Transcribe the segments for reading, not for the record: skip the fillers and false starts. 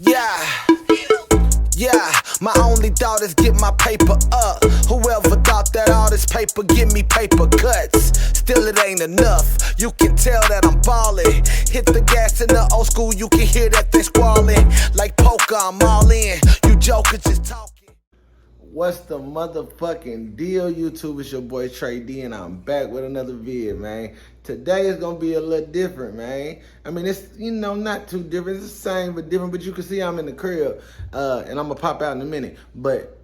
Yeah, yeah, my only thought is get my paper up. Whoever thought that all this paper give me paper cuts? Still it ain't enough, you can tell that I'm ballin'. Hit the gas in the old school, you can hear that thing squallin'. Like poker, I'm all in, you jokers just talking. What's the motherfucking deal, YouTube? It's your boy Trey D, and I'm back with another vid, man. Today is gonna be a little different, man. I mean, it's, not too different. It's the same, but different. But you can see I'm in the crib, and I'm gonna pop out in a minute. But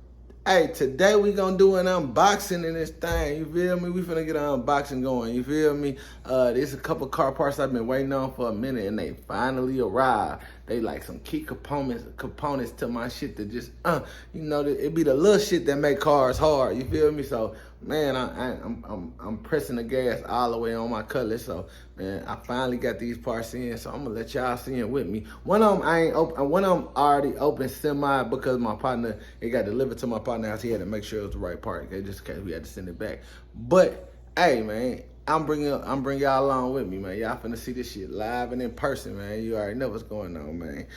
hey, today we gonna do an unboxing in this thing. You feel me? We finna get an unboxing going. You feel me? There's a couple car parts I've been waiting on for a minute, and they finally arrived. They like some key components to my shit that just, it be the little shit that make cars hard. You feel me? So, man, I'm pressing the gas all the way on my cutlass. So, man, I finally got these parts in. So I'm gonna let y'all see it with me. One of them I ain't open. One of them already open semi because my partner, it got delivered to my partner house. He had to make sure it was the right part. Okay, just in case we had to send it back. But hey, man, I'm bringing y'all along with me, man. Y'all finna see this shit live and in person, man. You already know what's going on, man.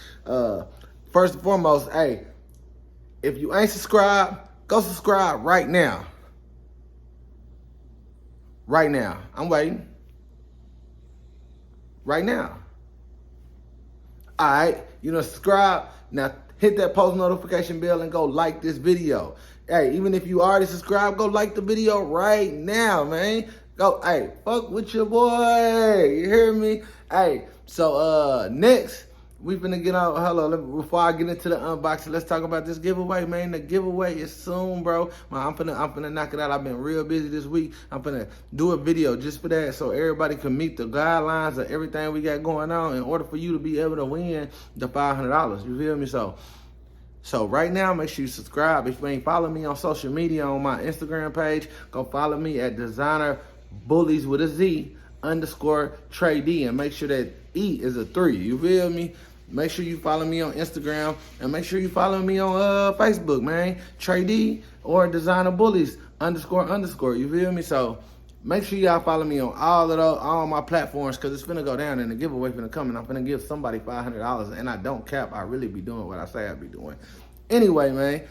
First and foremost, hey, if you ain't subscribed, go subscribe right now. Right now. I'm waiting. Right now. All right, subscribe. Now hit that post notification bell and go like this video. Hey, even if you already subscribed, go like the video right now, man. Go, hey, fuck with your boy. You hear me? Hey, so next, we finna get on. Before I get into the unboxing, let's talk about this giveaway, man. The giveaway is soon, bro. I'm finna knock it out. I've been real busy this week. I'm finna do a video just for that, so everybody can meet the guidelines of everything we got going on in order for you to be able to win the $500. You feel me? So right now, make sure you subscribe. If you ain't following me on social media, on my Instagram page, go follow me at Designer Bullies with a Z _ Trey D, and make sure that E is a 3. You feel me? Make sure you follow me on Instagram, and make sure you follow me on Facebook, man. Trey D or Designer Bullies _ You feel me? So make sure y'all follow me on all my platforms, because it's finna go down and the giveaway finna come, and I'm finna give somebody $500, and I don't cap. I really be doing what I say I be doing. Anyway, man,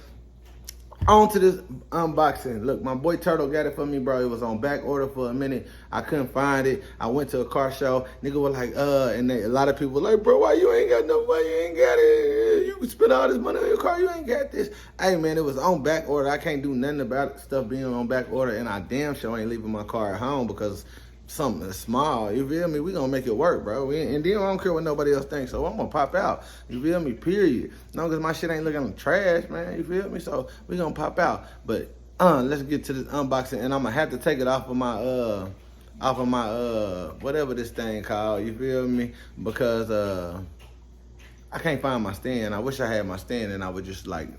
on to this unboxing. Look, my boy Turtle got it for me, bro. It was on back order for a minute. I couldn't find it. I went to a car show. Nigga was like, and a lot of people were like, bro, why you ain't got it? You can spend all this money on your car. You ain't got this. Hey, man, it was on back order. I can't do nothing about stuff being on back order, and I damn sure ain't leaving my car at home because something that's small. You feel me? We gonna make it work, bro. And then I don't care what nobody else thinks, so I'm gonna pop out. You feel me? Period. As long as my shit ain't looking like trash, man. You feel me? So we gonna pop out. But let's get to this unboxing, and I'm gonna have to take it off of my whatever this thing called. You feel me? Because I can't find my stand. I wish I had my stand, and I would just like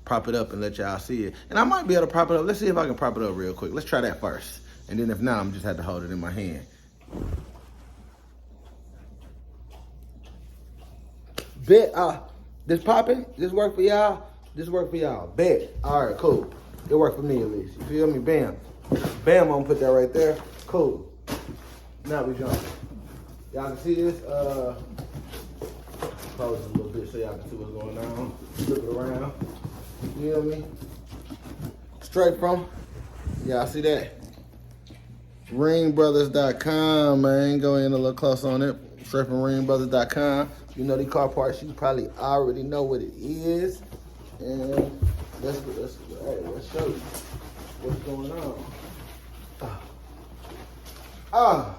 prop it up and let y'all see it. And I might be able to prop it up. Let's see if I can prop it up real quick. Let's try that first. And then if not, I'm just have to hold it in my hand. Bet, this popping? This work for y'all? This work for y'all? Bet. All right, cool. It worked for me at least. You feel me? Bam. Bam, I'm gonna put that right there. Cool. Now we jump. Y'all can see this? Close it a little bit so y'all can see what's going on. Flip it around. You feel me? Straight from, y'all see that? Ringbrothers.com, man. Go in a little close on it. Straight from ringbrothers.com. You know these car parts, you probably already know what it is. And let's show you what's going on.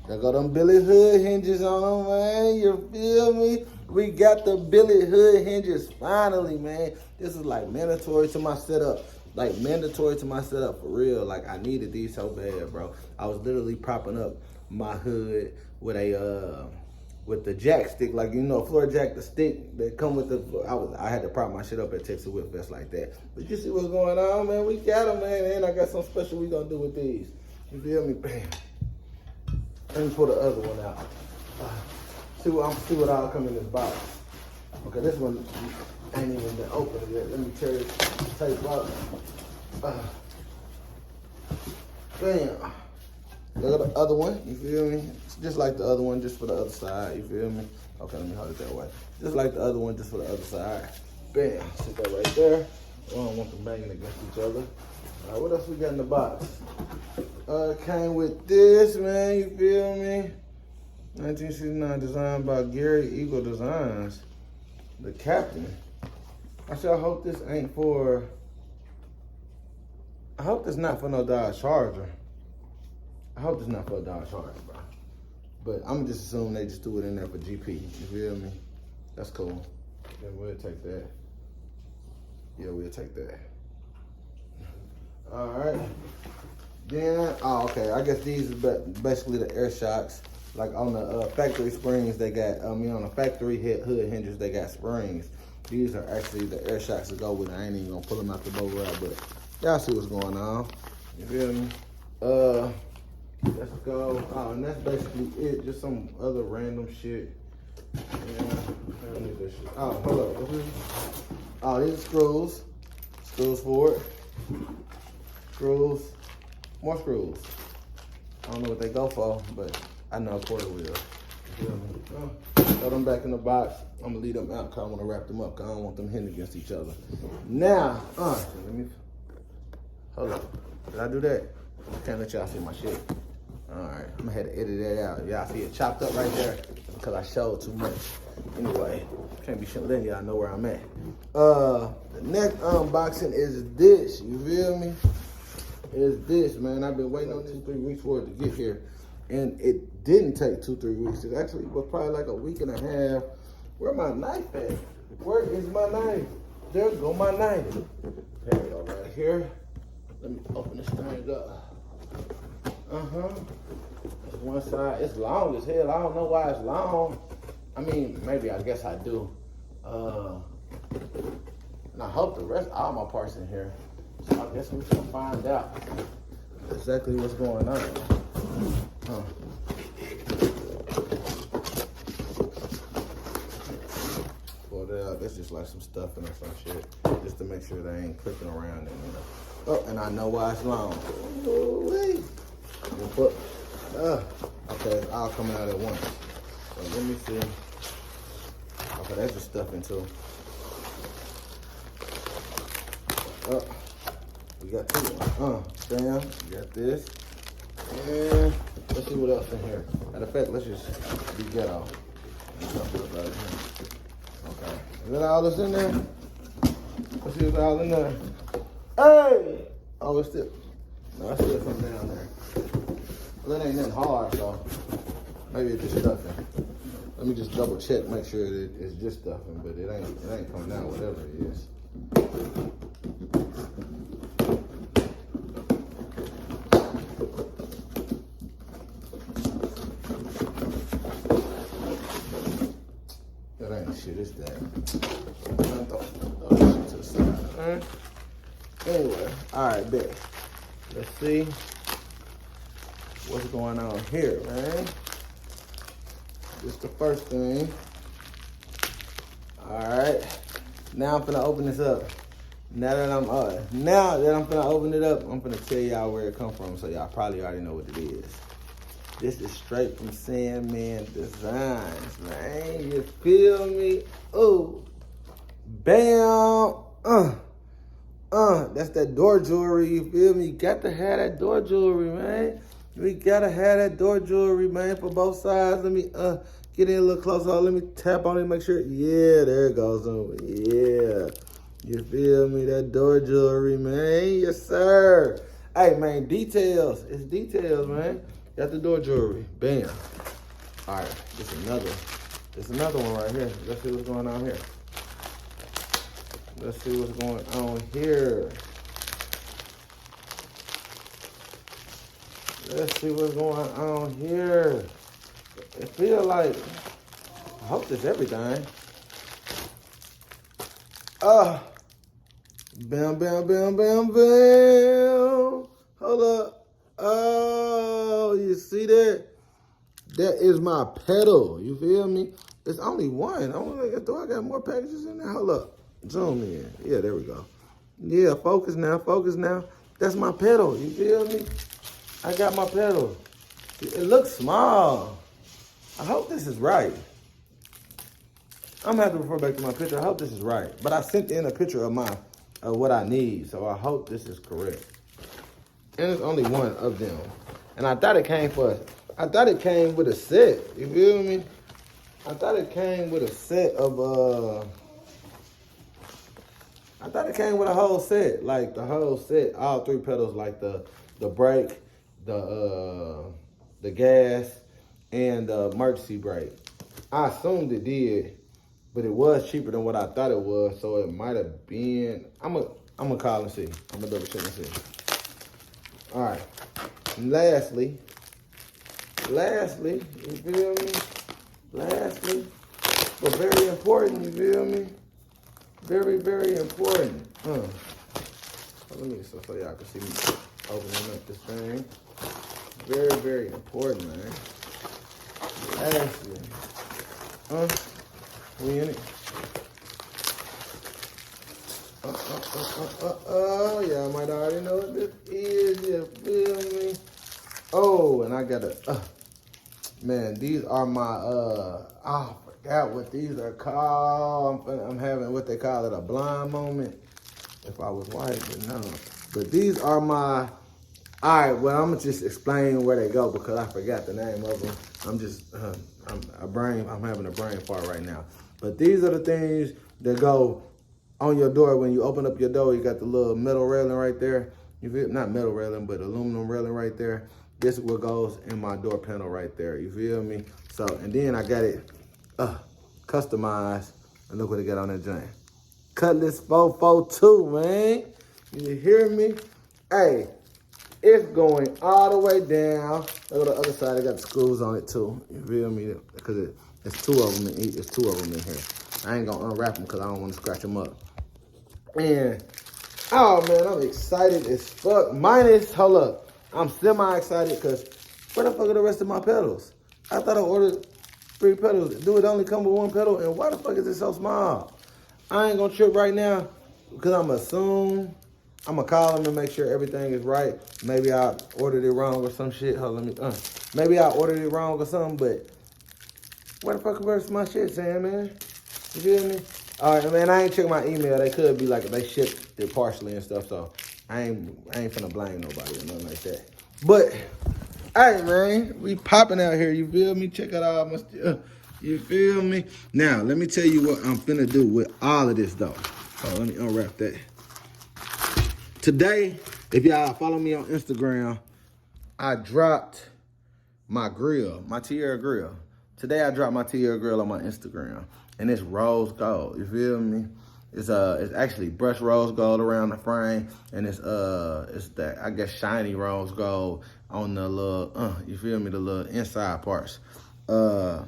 There go them Billet hood hinges on, man. You feel me? We got the Billet hood hinges finally, man. This is like mandatory to my setup. Like mandatory to my setup for real. Like I needed these so bad, bro. I was literally propping up my hood with the jack stick, like floor jack, the stick that come with the. I had to prop my shit up at Texas Whip Fest like that. But you see what's going on, man? We got them, man. And I got something special we gonna do with these. You feel me? Bam. Let me pull the other one out. See what all come in this box. Okay, this one ain't even been opened yet. Let me tear this tape up. Bam. Look at the other one, you feel me? It's just like the other one, just for the other side, you feel me? Okay, let me hold it that way. Just like the other one, just for the other side. Bam, sit that right there. I don't want them banging against each other. All right, what else we got in the box? Came with this, man, you feel me? 1969, designed by Gary Eagle Designs. The captain. I said, I hope this ain't for, I hope this not for no Dodge Charger. I hope this not for a Dodge Charger, bro. But I'm just assuming they just threw it in there for GP, you feel me? That's cool. Then we'll take that. Yeah, we'll take that. All right. Then, oh, okay, I guess these are basically the air shocks. Like on the factory springs, they got, on the factory hood hinges, they got springs. These are actually the air shocks that go with it. I ain't even gonna pull them out the boat ride, but y'all see what's going on. You feel me? Let's go. Oh, and that's basically it. Just some other random shit. Yeah, I don't need this shit. Oh, hold up. Oh, these are screws. Screws for it. Screws. More screws. I don't know what they go for, but I know a quarter wheel. Throw them back in the box. I'm gonna leave them out because I want to wrap them up because I don't want them hitting against each other. Now, let me, hold up. Did I do that? I can't let y'all see my shit. All right, I'm gonna have to edit that out. Y'all see it chopped up right there because I showed too much. Anyway, can't be letting y'all know where I'm at. The next unboxing is this, you feel me? Is this, man. I've been waiting on 2-3 weeks for it to get here. And it didn't take 2-3 weeks. It actually was probably like a week and a half. Where my knife at? Where is my knife? There go my knife. There we go, right here. Let me open this thing up. That's one side. It's long as hell. I don't know why it's long. I mean, maybe I guess I do. And I hope the rest, all my parts in here. So I guess we're gonna find out exactly what's going on. Well, that's just like some stuffing or some shit, just to make sure they ain't clicking around. And, oh, and I know why it's long. Ooh-wee. Okay, all coming out at once. So let me see. Okay, that's just stuffing too. We got two. Bam. We got this. And let's see what else in here. Matter of fact, let's just be ghetto. Okay. Is that all that's in there? Let's see what's all in there. Hey! Oh, it's still. No, it's still something down there. Well, that ain't nothing hard, so maybe it's just stuffing. Let me just double check, make sure that it's just stuffing, but it ain't coming out, whatever it is. That ain't shit, it's that. Throw shit to the side. Alright. Anyway, alright, bet. Let's see what's going on here, man. This is the first thing. Alright. Now I'm finna open this up. Now that I'm finna open it up, I'm finna tell y'all where it come from, so y'all probably already know what it is. This is straight from Sandman Designs, man. You feel me? Oh, bam. That's that door jewelry, you feel me? You got to have that door jewelry, man. We gotta have that door jewelry, man, for both sides. Let me get in a little closer. Let me tap on it, make sure. Yeah, there it goes. Yeah. You feel me? That door jewelry, man. Yes, sir. Hey, man, details. It's details, man. Got the door jewelry. Bam. All right, there's another one right here. Let's see what's going on here. Let's see what's going on here. Let's see what's going on here. It feels like, I hope this everything. Bam, bam, bam, bam, bam. Hold up. Oh, you see that? That is my pedal. You feel me? It's only one. Do I got more packages in there? Hold up. Zoom in. Yeah, there we go. Yeah, focus now. Focus now. That's my pedal. You feel me? I got my pedal. It looks small. I hope this is right. I'm gonna have to refer back to my picture. I hope this is right. But I sent in a picture of what I need, so I hope this is correct. And it's only one of them. And I thought it came with a set. You feel me? I thought it came with a set of I thought it came with a whole set. Like the whole set, all 3 pedals, like the brake, the gas, and the emergency brake. I assumed it did, but it was cheaper than what I thought it was, so it might have been. I'm gonna call and see. I'm gonna double check and see. All right. And lastly, you feel me? Lastly, but very important, you feel me? Very, very important. Let me so y'all can see me opening up this thing. Very, very important, man. Lastly, we in it. Y'all might already know what this is, you feel me? Oh, and I gotta, man, these are my, I forgot what these are called. I'm having what they call it, a blind moment. If I was white, but no. But these are my, all right, well, I'm gonna just explain where they go because I forgot the name of them. I'm just, I'm having a brain fart right now. But these are the things that go on your door. When you open up your door, you got the little metal railing right there. You feel, not metal railing, but aluminum railing right there. This is what goes in my door panel right there. You feel me? So, and then I got it customized. And look what it got on that joint. Cutlass 442, man. You hear me? Hey, it's going all the way down. Look at the other side. I got the screws on it too. You feel me? Because it's 2 of them in each. It's 2 of them in here. I ain't gonna unwrap them because I don't want to scratch them up. And oh man, I'm excited as fuck. Hold up. I'm semi-excited because where the fuck are the rest of my pedals? I thought I ordered 3 pedals. Do it only come with 1 pedal? And why the fuck is it so small? I ain't gonna trip right now because I'm gonna call them and make sure everything is right. Maybe I ordered it wrong or some shit. Hold on, let me, maybe I ordered it wrong or something, but where the fuck is the rest of my shit, Sandman? You feel me? All right, man, I ain't checked my email. They could be like, they shipped it partially and stuff, so I ain't finna blame nobody or nothing like that. But, hey, man, we popping out here, you feel me? Check out all my stuff, you feel me? Now, let me tell you what I'm finna do with all of this, though. So let me unwrap that. Today, if y'all follow me on Instagram, I dropped my grill, my Tierra grill. Today I dropped my Tierra grill on my Instagram, and it's rose gold. You feel me? It's actually brushed rose gold around the frame, and it's that, I guess, shiny rose gold on the little you feel me, the little inside parts. So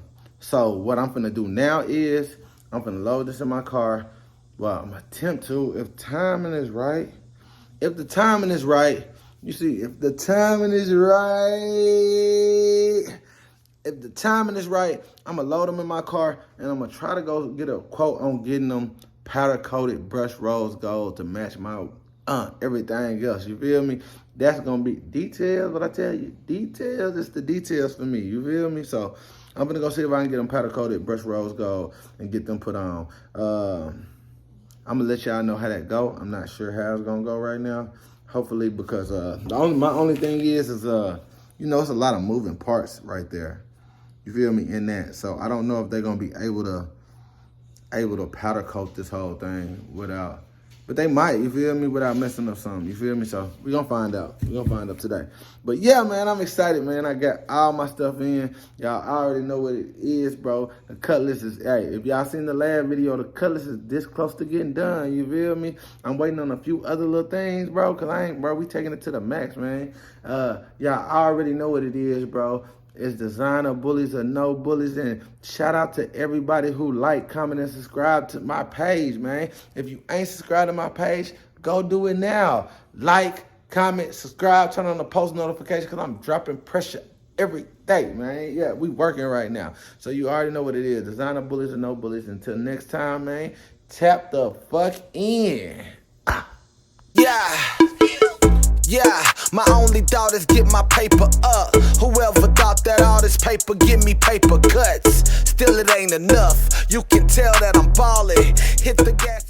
what I'm finna do now is I'm finna load this in my car. Well, I'm gonna attempt to, if the timing is right, you see, if the timing is right, I'm gonna load them in my car and I'm gonna try to go get a quote on getting them powder coated brushed rose gold to match my everything else. You feel me? That's gonna be details, but I tell you, details, it's the details for me. You feel me? So I'm gonna go see if I can get them powder coated brushed rose gold and get them put on. I'm gonna let y'all know how that go. I'm not sure how it's gonna go right now. Hopefully, because my only thing is you know, it's a lot of moving parts right there. You feel me, in that. So I don't know if they're gonna be able to powder coat this whole thing without, but they might, you feel me, without messing up something, you feel me? So we're gonna find out. We're gonna find out today. But yeah, man, I'm excited, man. I got all my stuff in. Y'all already know what it is, bro. The Cutlass is, hey, if y'all seen the last video, the Cutlass is this close to getting done, you feel me? I'm waiting on a few other little things, bro, because we taking it to the max, man. Y'all already know what it is, bro. It's designer bullies or no bullies. And shout out to everybody who like, comment, and subscribe to my page, man. If you ain't subscribed to my page, go do it now. Like, comment, subscribe, turn on the post notification because I'm dropping pressure every day, man. Yeah, we working right now. So you already know what it is. Designer bullies or no bullies. Until next time, man, tap the fuck in. Yeah. My only thought is get my paper up. Whoever thought that all this paper give me paper cuts. Still it ain't enough. You can tell that I'm ballin'. Hit the gas.